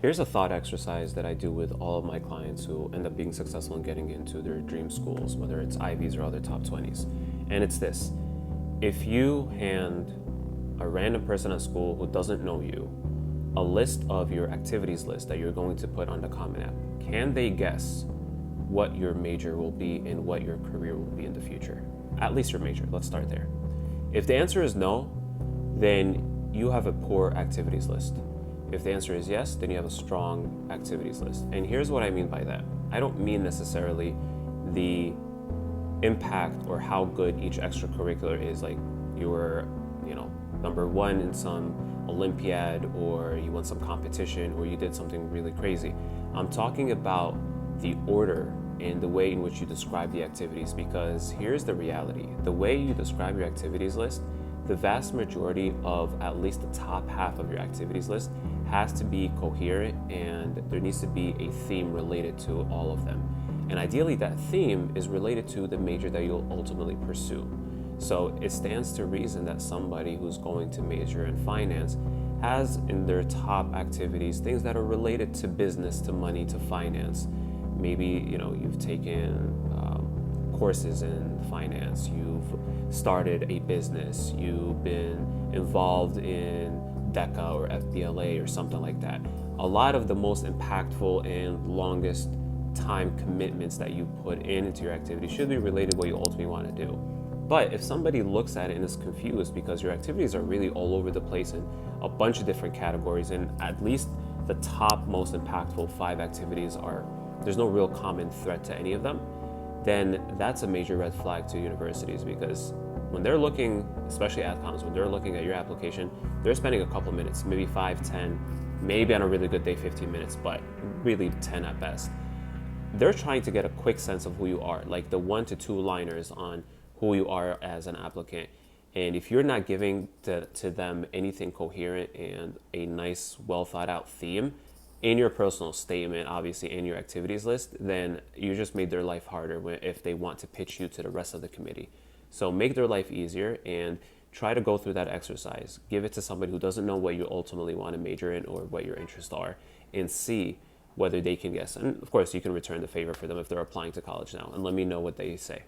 Here's a thought exercise that I do with all of my clients who end up being successful in getting into their dream schools, whether it's Ivies or other top 20s. And it's this: if you hand a random person at school who doesn't know you a list of your activities list that you're going to put on the Common App, can they guess what your major will be and what your career will be in the future? At least your major. Let's start there. If the answer is no, then you have a poor activities list. If the answer is yes, then you have a strong activities list. And here's what I mean by that. I don't mean necessarily the impact or how good each extracurricular is, like you were, number one in some Olympiad, or you won some competition, or you did something really crazy. I'm talking about the order and the way in which you describe the activities, because here's the reality. The way you describe your activities list, the vast majority of at least the top half of your activities list has to be coherent, and there needs to be a theme related to all of them. And ideally, that theme is related to the major that you'll ultimately pursue. So it stands to reason that somebody who's going to major in finance has in their top activities things that are related to business, to money, to finance. Maybe you've taken courses in finance, you've started a business, you've been involved in DECA or FBLA or something like that. A lot of the most impactful and longest time commitments that you put into your activity should be related to what you ultimately want to do. But if somebody looks at it and is confused because your activities are really all over the place in a bunch of different categories, and at least the top most impactful 5 activities there's no real common thread to any of them, then that's a major red flag to universities, because when they're looking, especially AdComs, when they're looking at your application, they're spending a couple minutes, maybe 5, 10, maybe on a really good day 15 minutes, but really 10 at best. They're trying to get a quick sense of who you are, like the 1 to 2 liners on who you are as an applicant. And if you're not giving to them anything coherent and a nice, well thought out theme in your personal statement, obviously in your activities list, then you just made their life harder if they want to pitch you to the rest of the committee. So make their life easier and try to go through that exercise. Give it to somebody who doesn't know what you ultimately want to major in or what your interests are, and see whether they can guess. And of course, you can return the favor for them if they're applying to college now, and let me know what they say.